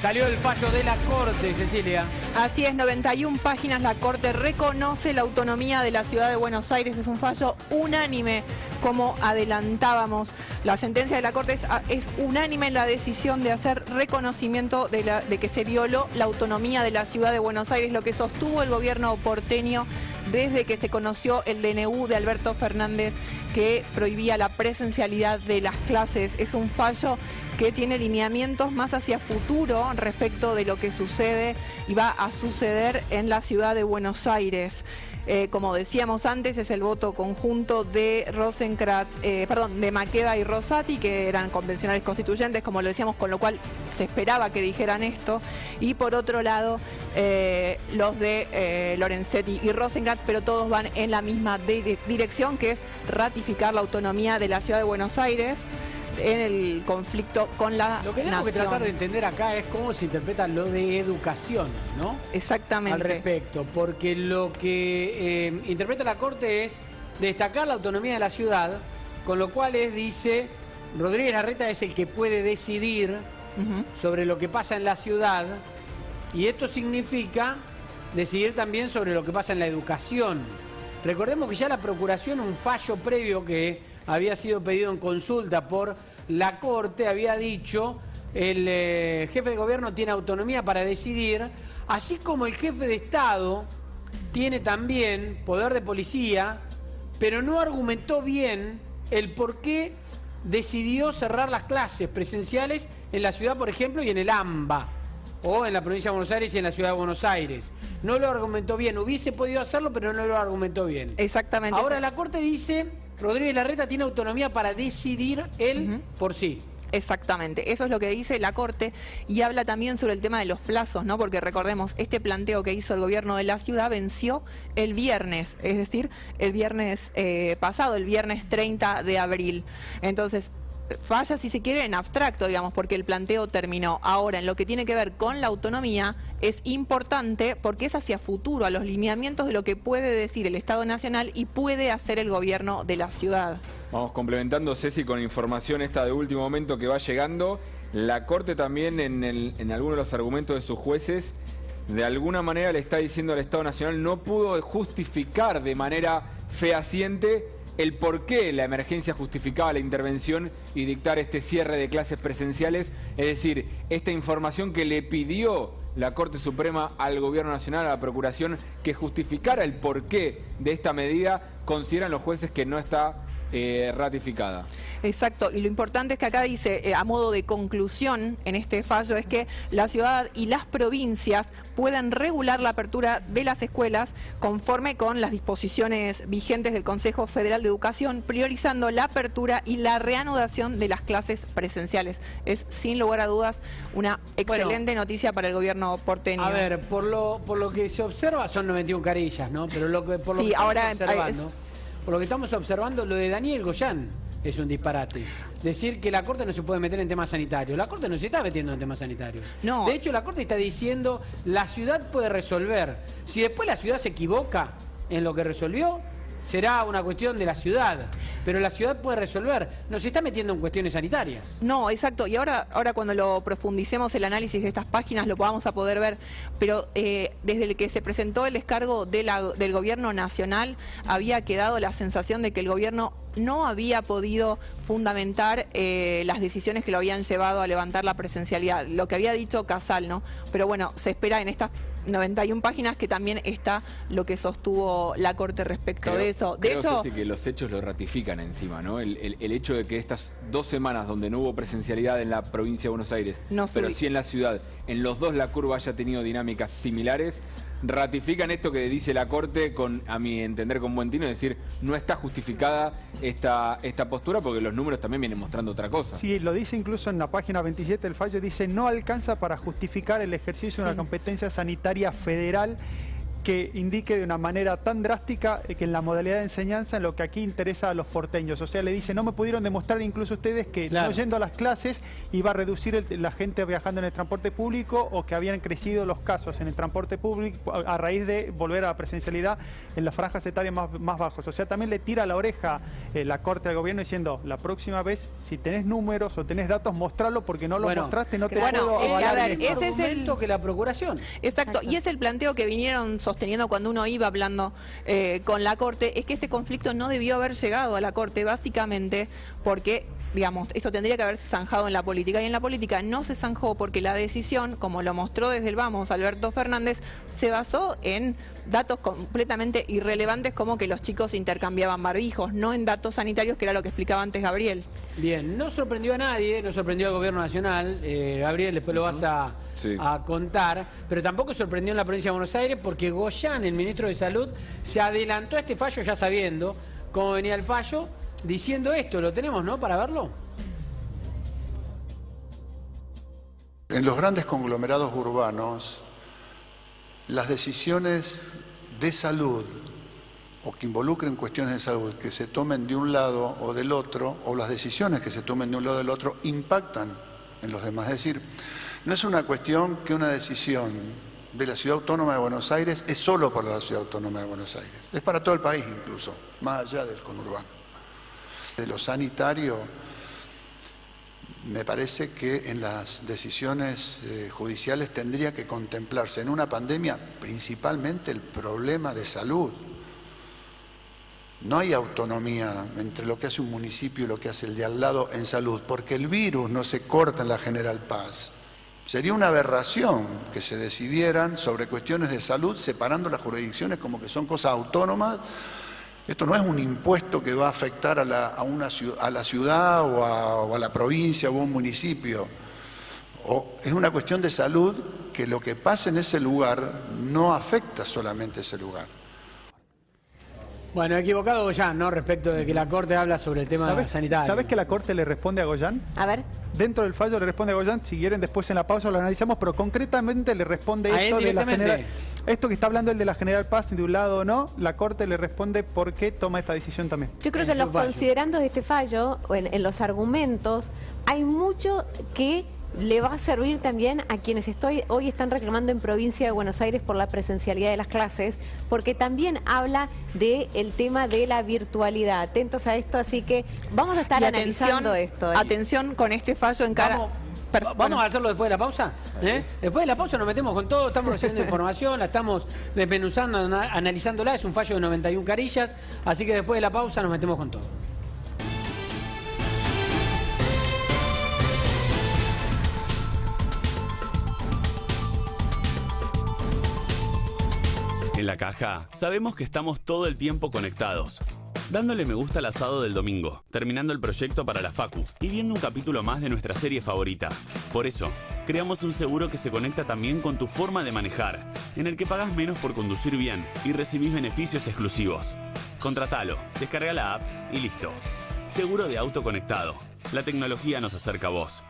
Salió el fallo de la Corte, Cecilia. Así es, 91 páginas. La Corte reconoce la autonomía de la Ciudad de Buenos Aires. Es un fallo unánime, como adelantábamos. La sentencia de la Corte es unánime en la decisión de hacer reconocimiento de que se violó la autonomía de la Ciudad de Buenos Aires, lo que sostuvo el gobierno porteño desde que se conoció el DNU de Alberto Fernández, que prohibía la presencialidad de las clases. Es un fallo que tiene lineamientos más hacia futuro respecto de lo que sucede y va a suceder en la Ciudad de Buenos Aires. Como decíamos antes, es el voto conjunto de de Maqueda y Rosati, que eran convencionales constituyentes, como lo decíamos, con lo cual se esperaba que dijeran esto. Y por otro lado, los de Lorenzetti y Rosenkrantz, pero todos van en la misma dirección, que es ratificar la autonomía de la Ciudad de Buenos Aires en el conflicto con la nación. Lo que tenemos que tratar de entender acá es cómo se interpreta lo de educación, ¿no? Exactamente. Al respecto, porque lo que interpreta la Corte es destacar la autonomía de la ciudad, con lo cual dice, Rodríguez Larreta es el que puede decidir sobre lo que pasa en la ciudad, y esto significa decidir también sobre lo que pasa en la educación. Recordemos que ya la Procuración, un fallo previo que había sido pedido en consulta por la Corte, había dicho el jefe de gobierno tiene autonomía para decidir, así como el jefe de Estado tiene también poder de policía, pero no argumentó bien el por qué decidió cerrar las clases presenciales en la ciudad, por ejemplo, y en el AMBA, o en la provincia de Buenos Aires y en la ciudad de Buenos Aires. No lo argumentó bien, hubiese podido hacerlo, pero no lo argumentó bien. Exactamente. Ahora la Corte dice, Rodríguez Larreta tiene autonomía para decidir él por sí. Exactamente, eso es lo que dice la Corte, y habla también sobre el tema de los plazos, ¿no? Porque recordemos, este planteo que hizo el gobierno de la ciudad venció el viernes, es decir, el viernes pasado, el viernes 30 de abril. Entonces, falla, si se quiere, en abstracto, digamos, porque el planteo terminó. Ahora, en lo que tiene que ver con la autonomía, es importante porque es hacia futuro, a los lineamientos de lo que puede decir el Estado Nacional y puede hacer el gobierno de la ciudad. Vamos complementando, Ceci, con información esta de último momento que va llegando. La Corte también, en algunos de los argumentos de sus jueces, de alguna manera le está diciendo al Estado Nacional no pudo justificar de manera fehaciente el por qué la emergencia justificaba la intervención y dictar este cierre de clases presenciales. Es decir, esta información que le pidió la Corte Suprema al Gobierno Nacional, a la Procuración, que justificara el porqué de esta medida, consideran los jueces que no está ratificada. Exacto, y lo importante es que acá dice, a modo de conclusión en este fallo, es que la ciudad y las provincias pueden regular la apertura de las escuelas conforme con las disposiciones vigentes del Consejo Federal de Educación, priorizando la apertura y la reanudación de las clases presenciales. Es, sin lugar a dudas, una excelente noticia para el gobierno porteño. A ver, por lo que se observa son 91 carillas, ¿no? Pero por lo que ahora por lo que estamos observando, lo de Daniel Goyán es un disparate. Decir que la Corte no se puede meter en temas sanitarios. La Corte no se está metiendo en temas sanitarios. No. De hecho, la Corte está diciendo la ciudad puede resolver. Si después la ciudad se equivoca en lo que resolvió, será una cuestión de la ciudad. Pero la ciudad puede resolver. No se está metiendo en cuestiones sanitarias. No, exacto. Y ahora cuando lo profundicemos el análisis de estas páginas lo vamos a poder ver. Pero desde el que se presentó el descargo del gobierno nacional había quedado la sensación de que el gobierno no había podido fundamentar las decisiones que lo habían llevado a levantar la presencialidad, lo que había dicho Casal, ¿no? Pero bueno, se espera en estas 91 páginas que también está lo que sostuvo la Corte respecto de eso. De hecho, Ceci, que los hechos lo ratifican encima, ¿no? El hecho de que estas 2 semanas donde no hubo presencialidad en la provincia de Buenos Aires, pero sí en la ciudad, en los dos la curva haya tenido dinámicas similares, ratifican esto que dice la Corte, a mi entender con buen tino, es decir, no está justificada esta postura porque los números también vienen mostrando otra cosa. Sí, lo dice incluso en la página 27 del fallo, dice no alcanza para justificar el ejercicio de una competencia sanitaria federal que indique de una manera tan drástica que en la modalidad de enseñanza, en lo que aquí interesa a los porteños. O sea, le dice, no me pudieron demostrar incluso ustedes que no yendo a las clases iba a reducir la gente viajando en el transporte público, o que habían crecido los casos en el transporte público a raíz de volver a la presencialidad en las franjas etarias más bajas. O sea, también le tira la oreja la Corte al gobierno diciendo, la próxima vez, si tenés números o tenés datos, mostrarlo, porque no los mostraste, no te puedo avalar. A ver, ese es el que la procuración. Exacto, y es el planteo que vinieron sosteniendo cuando uno iba hablando con la Corte, es que este conflicto no debió haber llegado a la Corte, básicamente porque, digamos, esto tendría que haberse zanjado en la política, y en la política no se zanjó porque la decisión, como lo mostró desde el Vamos Alberto Fernández, se basó en datos completamente irrelevantes, como que los chicos intercambiaban barbijos, no en datos sanitarios, que era lo que explicaba antes Gabriel. Bien, no sorprendió a nadie, no sorprendió al gobierno nacional, Gabriel, después lo vas a contar, pero tampoco sorprendió en la provincia de Buenos Aires, porque Goyán, el ministro de Salud, se adelantó a este fallo ya sabiendo cómo venía el fallo, diciendo esto. Lo tenemos, ¿no?, para verlo. En los grandes conglomerados urbanos, las decisiones de salud o que involucren cuestiones de salud que se tomen de un lado o del otro, o las decisiones que se tomen de un lado o del otro, impactan en los demás. Es decir, no es una cuestión que una decisión de la Ciudad Autónoma de Buenos Aires es solo para la Ciudad Autónoma de Buenos Aires, es para todo el país incluso, más allá del conurbano. De lo sanitario, me parece que en las decisiones judiciales tendría que contemplarse en una pandemia principalmente el problema de salud. No hay autonomía entre lo que hace un municipio y lo que hace el de al lado en salud, porque el virus no se corta en la General Paz. Sería una aberración que se decidieran sobre cuestiones de salud separando las jurisdicciones como que son cosas autónomas. Esto no es un impuesto que va a afectar a la ciudad o a la provincia o a un municipio. Es una cuestión de salud que lo que pasa en ese lugar no afecta solamente a ese lugar. Bueno, equivocado Goyán, ¿no?, respecto de que la Corte habla sobre el tema sanitario. ¿Sabes que la Corte le responde a Goyán? A ver. Dentro del fallo le responde a Goyán, si quieren después en la pausa lo analizamos, pero concretamente le responde ¿A esto él de la directamente? General, esto que está hablando el de la General Paz, de un lado o no, la Corte le responde por qué toma esta decisión también. Yo creo que en los considerandos de este fallo, o en los argumentos, hay mucho que le va a servir también a quienes hoy están reclamando en provincia de Buenos Aires por la presencialidad de las clases, porque también habla del tema de la virtualidad. Atentos a esto, así que vamos a estar analizando esto. Atención con este fallo en cara. ¿Vamos a hacerlo después de la pausa? Después de la pausa nos metemos con todo, estamos recibiendo información, la estamos desmenuzando, analizándola, es un fallo de 91 carillas, así que después de la pausa nos metemos con todo. En La Caja, sabemos que estamos todo el tiempo conectados, dándole me gusta al asado del domingo, terminando el proyecto para la facu y viendo un capítulo más de nuestra serie favorita. Por eso, creamos un seguro que se conecta también con tu forma de manejar, en el que pagas menos por conducir bien y recibís beneficios exclusivos. Contratalo, descarga la app y listo. Seguro de auto conectado. La tecnología nos acerca a vos.